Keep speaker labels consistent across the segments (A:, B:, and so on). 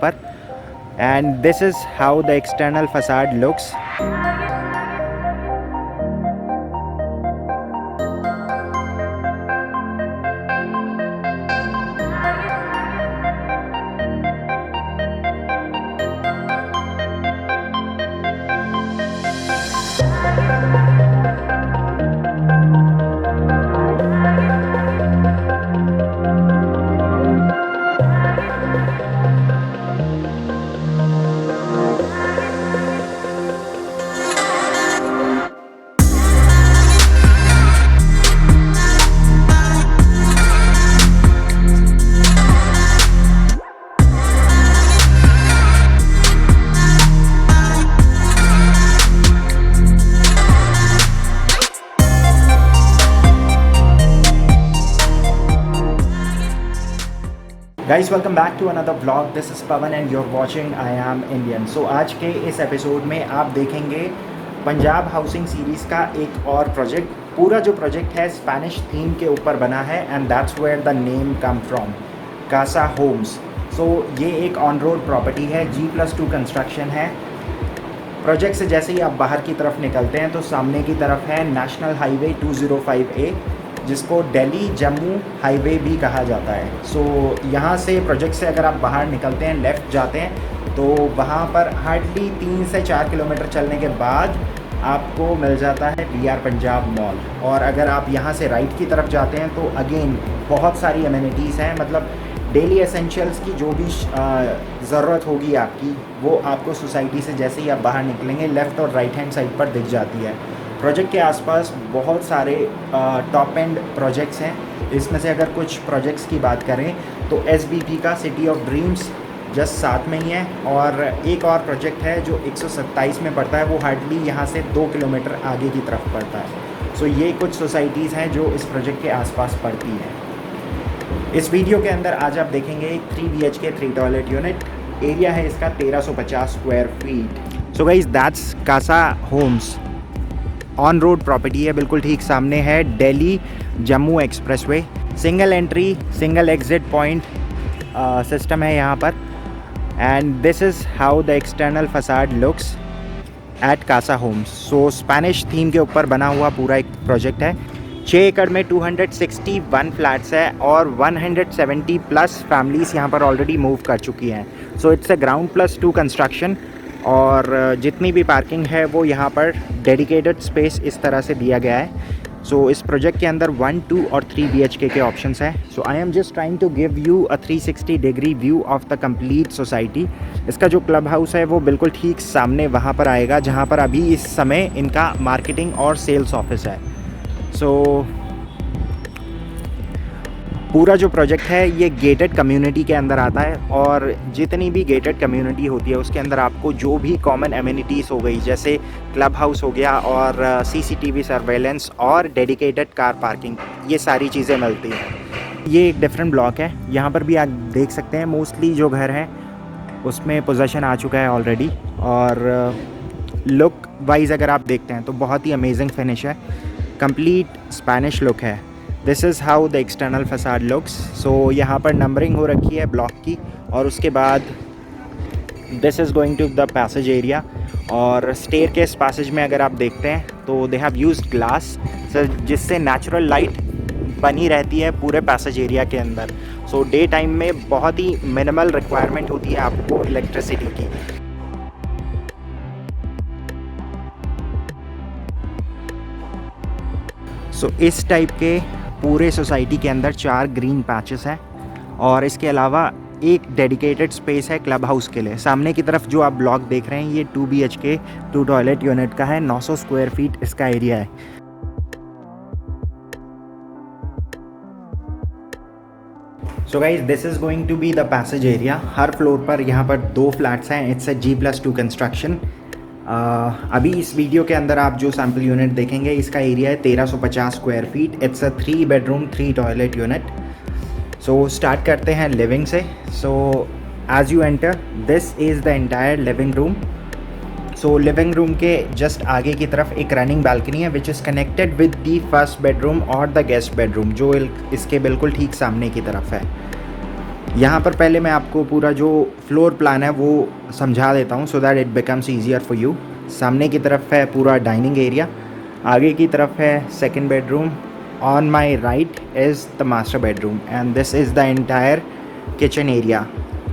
A: पर। And this is how the external facade looks. Guys welcome back to another blog. This is Pavan and you're watching I am Indian. So आज के इस episode में आप देखेंगे Punjab housing series का एक और प्रोजेक्ट। पूरा जो प्रोजेक्ट है स्पेनिश थीम के ऊपर बना है and that's where the name come from, Casa Homes. So ये एक ऑन रोड प्रॉपर्टी है, G+2 कंस्ट्रक्शन है। प्रोजेक्ट से जैसे ही आप बाहर की तरफ निकलते हैं तो सामने की तरफ है नेशनल हाईवे 205A, जिसको दिल्ली जम्मू हाईवे भी कहा जाता है। सो यहाँ से प्रोजेक्ट से अगर आप बाहर निकलते हैं, लेफ़्ट जाते हैं, तो वहाँ पर हार्डली 3 से 4 किलोमीटर चलने के बाद आपको मिल जाता है VR पंजाब मॉल। और अगर आप यहाँ से राइट की तरफ जाते हैं तो अगेन बहुत सारी अमेनिटीज़ हैं, मतलब डेली एसेंशियल्स की जो भी ज़रूरत होगी आपकी, वो आपको सोसाइटी से जैसे ही आप बाहर निकलेंगे लेफ़्ट और राइट हैंड साइड पर दिख जाती है। प्रोजेक्ट के आसपास बहुत सारे टॉप एंड प्रोजेक्ट्स हैं। इसमें से अगर कुछ प्रोजेक्ट्स की बात करें तो SBP का सिटी ऑफ ड्रीम्स जस्ट साथ में ही है, और एक और प्रोजेक्ट है जो 127 में पड़ता है, वो हार्डली यहाँ से 2 किलोमीटर आगे की तरफ पड़ता है। सो ये कुछ सोसाइटीज़ हैं जो इस प्रोजेक्ट के आसपास पड़ती हैं। इस वीडियो के अंदर आज आप देखेंगे एक 3 BHK 3 टॉयलेट यूनिट। एरिया है इसका 1350 square feet. So guys that's Casa Homes. On road property है, बिल्कुल ठीक सामने है Delhi Jammu expressway. Single entry single exit point system है यहाँ पर। And this is how the external facade looks at Casa Homes. So Spanish theme के ऊपर बना हुआ पूरा एक प्रोजेक्ट है। 6 एकड़ में 261 फ्लैट्स है और 170 प्लस फैमिलीज़ यहाँ पर ऑलरेडी मूव कर चुकी हैं। So it's a ground +2 construction, और जितनी भी पार्किंग है वो यहाँ पर डेडिकेटेड स्पेस इस तरह से दिया गया है। सो इस प्रोजेक्ट के अंदर 1, 2 और 3 BHK के ऑप्शंस हैं। So I am just trying to give you a 360 degree view of the complete society. इसका जो क्लब हाउस है वो बिल्कुल ठीक सामने वहाँ पर आएगा, जहाँ पर अभी इस समय इनका मार्केटिंग और सेल्स ऑफिस है। सो पूरा जो प्रोजेक्ट है ये गेटेड कम्युनिटी के अंदर आता है, और जितनी भी गेटेड कम्युनिटी होती है उसके अंदर आपको जो भी कॉमन एमिनिटीज़ हो गई, जैसे क्लब हाउस हो गया और CCTV सर्वेलेंस और डेडिकेटेड कार पार्किंग, ये सारी चीज़ें मिलती हैं। ये एक डिफरेंट ब्लॉक है, यहाँ पर भी आप देख सकते हैं मोस्टली जो घर हैं उसमें पोजेसन आ चुका है ऑलरेडी। और लुक वाइज अगर आप देखते हैं तो बहुत ही अमेजिंग फिनिश है, कंप्लीट स्पेनिश लुक है। This is how the external facade looks. So यहाँ पर नंबरिंग हो रखी है ब्लॉक की, और उसके बाद this is going to the passage area. और स्टेयरकेस पैसेज में अगर आप देखते हैं तो दे हैव यूज्ड ग्लास, जिससे नेचुरल लाइट बनी रहती है पूरे पैसेज एरिया के अंदर। सो डे टाइम में बहुत ही मिनिमल रिक्वायरमेंट होती है आपको इलेक्ट्रिसिटी की। सो इस टाइप के पूरे सोसाइटी के अंदर 4 ग्रीन पैचेस हैं, और इसके अलावा एक डेडिकेटेड स्पेस है क्लब हाउस के लिए। सामने की तरफ जो आप ब्लॉक देख रहे हैं ये 2 BHK 2 टॉयलेट यूनिट का है, 900 स्क्वायर फीट इसका एरिया है। So guys this is going to be the passage area. हर फ्लोर पर यहाँ पर 2 फ्लैट्स हैं। It's a G+2 construction. अभी इस वीडियो के अंदर आप जो सैम्पल यूनिट देखेंगे इसका एरिया है 1350 square feet. It's a 3 bedroom 3 toilet unit. So start करते हैं लिविंग से। So as you enter this is the entire living room. So living room के जस्ट आगे की तरफ एक रनिंग बालकनी है which is connected with the first bedroom और द गेस्ट बेडरूम, जो इसके बिल्कुल ठीक सामने की तरफ है। यहाँ पर पहले मैं आपको पूरा जो फ्लोर प्लान है वो समझा देता हूँ, so that it becomes easier for you. सामने की तरफ है पूरा डाइनिंग एरिया, आगे की तरफ है second bedroom, on my right is the master bedroom and this is the entire kitchen area.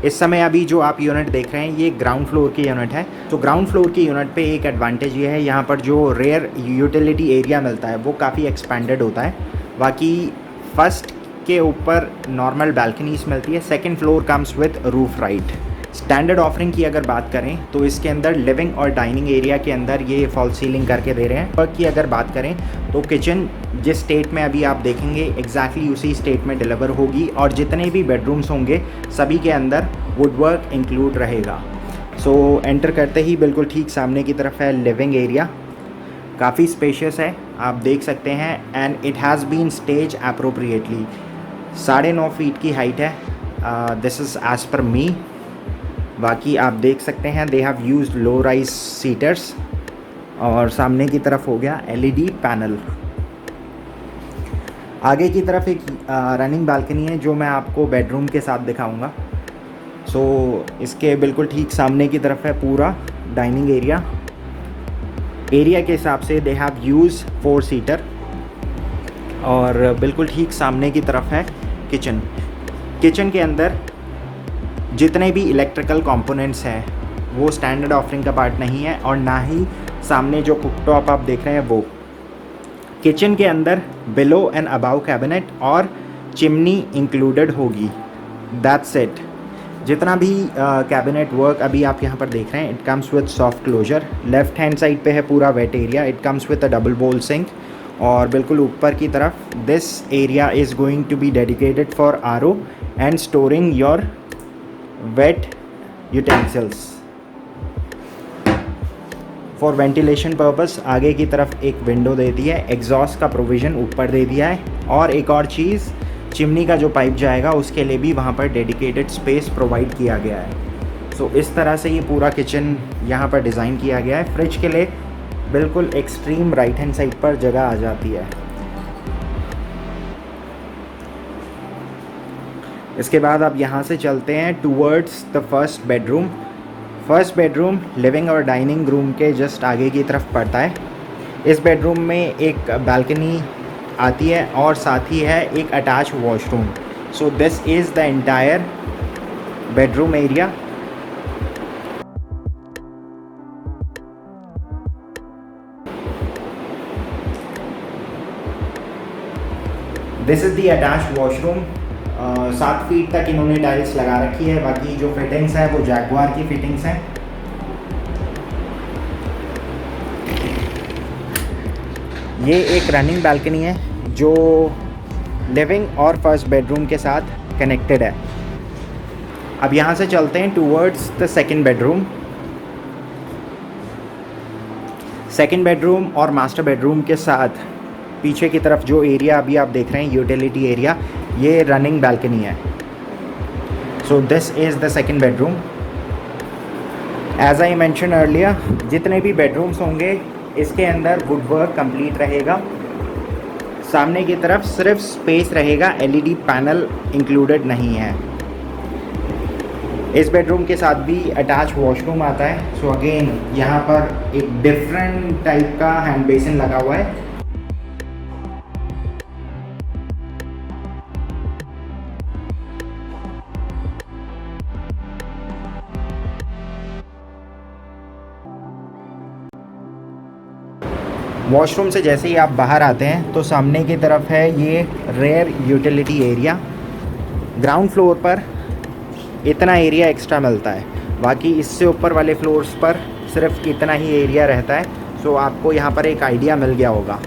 A: इस समय अभी जो आप यूनिट देख रहे हैं ये ग्राउंड फ्लोर की यूनिट है। तो ग्राउंड फ्लोर की यूनिट पे एक एडवांटेज ये है, यहाँ पर जो रेयर यूटिलिटी एरिया मिलता है वो काफ़ी एक्सपेंडेड होता है। बाकी फर्स्ट के ऊपर नॉर्मल बालकनीज मिलती है, second floor comes with roof right. Standard offering की अगर बात करें तो इसके अंदर लिविंग और डाइनिंग एरिया के अंदर ये फॉल सीलिंग करके दे रहे हैं। वर्क की अगर बात करें तो किचन जिस स्टेट में अभी आप देखेंगे एग्जैक्टली उसी स्टेट में डिलीवर होगी, और जितने भी बेडरूम्स होंगे सभी के अंदर वुड वर्क इंक्लूड रहेगा। सो एंटर करते ही बिल्कुल ठीक सामने की तरफ है लिविंग एरिया, काफ़ी स्पेशियस है आप देख सकते हैं, and it has been stage appropriately. 9.5 feet की हाइट है, this is as per me. बाकी आप देख सकते हैं they have used low rise seaters, और सामने की तरफ हो गया एलईडी पैनल। आगे की तरफ एक रनिंग बालकनी है जो मैं आपको बेडरूम के साथ दिखाऊंगा। सो इसके बिल्कुल ठीक सामने की तरफ है पूरा डाइनिंग एरिया। एरिया के हिसाब से दे हैव यूज 4 सीटर, और बिल्कुल ठीक सामने की तरफ है किचन। किचन के अंदर जितने भी इलेक्ट्रिकल कंपोनेंट्स हैं वो स्टैंडर्ड ऑफरिंग का पार्ट नहीं है, और ना ही सामने जो कुकटॉप आप देख रहे हैं वो। किचन के अंदर बिलो एंड अबाव कैबिनेट और चिमनी इंक्लूडेड होगी, दैट्स इट। जितना भी कैबिनेट वर्क अभी आप यहाँ पर देख रहे हैं it comes with soft closure. Left hand side पे है पूरा wet area, it comes with a double bowl sink, और बिल्कुल ऊपर की तरफ this area is going to be dedicated for RO and storing your wet utensils for ventilation purpose. आगे की तरफ एक विंडो दे दी है, एग्जॉस्ट का प्रोविज़न ऊपर दे दिया है, और एक और चीज़ चिमनी का जो पाइप जाएगा उसके लिए भी वहाँ पर डेडिकेटेड स्पेस प्रोवाइड किया गया है। सो इस तरह से ये पूरा किचन यहाँ पर डिज़ाइन किया गया है। फ्रिज के लिए बिल्कुल एक्सट्रीम राइट हैंड साइड पर जगह आ जाती है। इसके बाद आप यहाँ से चलते हैं towards the first bedroom. First bedroom living और डाइनिंग रूम के जस्ट आगे की तरफ पड़ता है। इस बेडरूम में एक बालकनी आती है और साथ ही है एक attach washroom. So this is the entire bedroom area. This is the attach washroom. 7 feet तक इन्होंने टाइल्स लगा रखी है, बाकी जो फिटिंग्स हैं वो जैगुआर की फिटिंग्स हैं। ये एक रनिंग बालकनी है जो लिविंग और फर्स्ट बेडरूम के साथ कनेक्टेड है। अब यहाँ से चलते हैं towards the second bedroom. Second bedroom और मास्टर बेडरूम के साथ पीछे की तरफ जो एरिया अभी आप देख रहे हैं यूटिलिटी एरिया, ये रनिंग बालकनी है। So this is the second bedroom. As I mention earlier, जितने भी बेडरूम्स होंगे इसके अंदर वुड वर्क कंप्लीट रहेगा। सामने की तरफ सिर्फ स्पेस रहेगा, एलईडी पैनल इंक्लूडेड नहीं है। इस बेडरूम के साथ भी अटैच वॉशरूम आता है। सो अगेन यहाँ पर एक डिफरेंट टाइप का हैंड बेसिन लगा हुआ है। वॉशरूम से जैसे ही आप बाहर आते हैं तो सामने की तरफ है ये rare utility area. Ground floor पर इतना एरिया एक्स्ट्रा मिलता है, बाकी इससे ऊपर वाले फ्लोर्स पर सिर्फ इतना ही एरिया रहता है। सो आपको यहाँ पर एक आइडिया मिल गया होगा।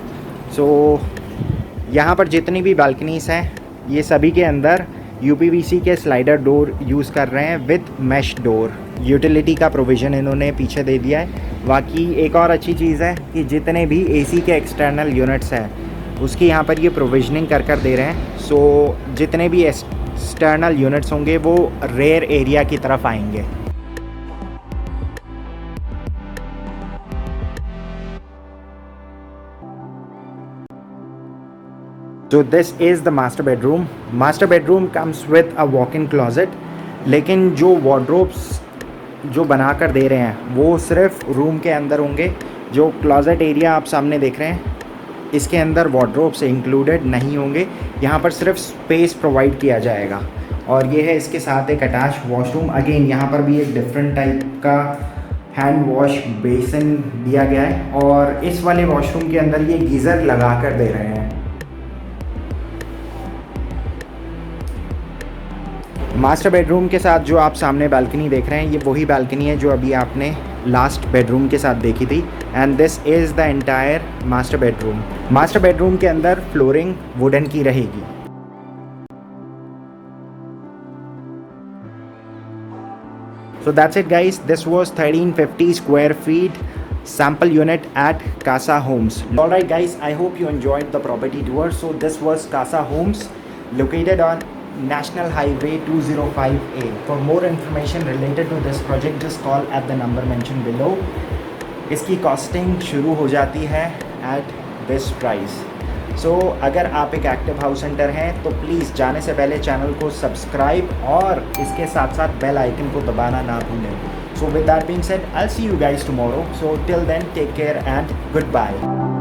A: सो यहाँ पर जितनी भी बालकनीज़ हैं ये सभी के अंदर यूपीवीसी के स्लाइडर डोर यूज़ कर रहे हैं विद मैश डोर। यूटिलिटी का प्रोविज़न इन्होंने पीछे दे दिया है। बाकी एक और अच्छी चीज़ है कि जितने भी एसी के एक्सटर्नल यूनिट्स हैं उसकी यहाँ पर ये प्रोविजनिंग कर दे रहे हैं। सो जितने भी एक्सटर्नल यूनिट्स होंगे वो रेयर एरिया की तरफ आएंगे। So this is the master bedroom. Master bedroom comes with a walk-in closet. लेकिन जो wardrobes जो बना कर दे रहे हैं वो सिर्फ रूम के अंदर होंगे. जो क्लोजेट एरिया आप सामने देख रहे हैं इसके अंदर wardrobes इंक्लूडेड नहीं होंगे. यहाँ पर सिर्फ स्पेस प्रोवाइड किया जाएगा. और ये है इसके साथ एक अटैच वॉशरूम. अगेन यहाँ पर भी एक डिफरेंट टाइप का हैंड वॉश बेसिन दिया गया है. और इस वाले वॉशरूम के अंदर ये गीज़र लगा कर दे रहे हैं. मास्टर बेडरूम के साथ जो आप सामने बालकनी देख रहे हैं ये वही बालकनी है जो अभी आपने लास्ट बेडरूम के साथ देखी थी. And this is the entire master bedroom. Master bedroom के अंदर फ्लोरिंग वुडन की रहेगी. So that's it guys, this was 1350 square feet sample unit at Casa Homes. Alright guys, I hope you enjoyed the property tour. So this was Casa Homes located on National Highway 205A. For more information related to this project, just call at the number mentioned below. इसकी costing शुरू हो जाती है at this price. So अगर आप एक active house centre हैं तो प्लीज़ जाने से पहले चैनल को सब्सक्राइब और इसके साथ साथ बेल आइकन को दबाना ना भूलें. So with that being said, I'll see you guys tomorrow. So till then, take care and goodbye.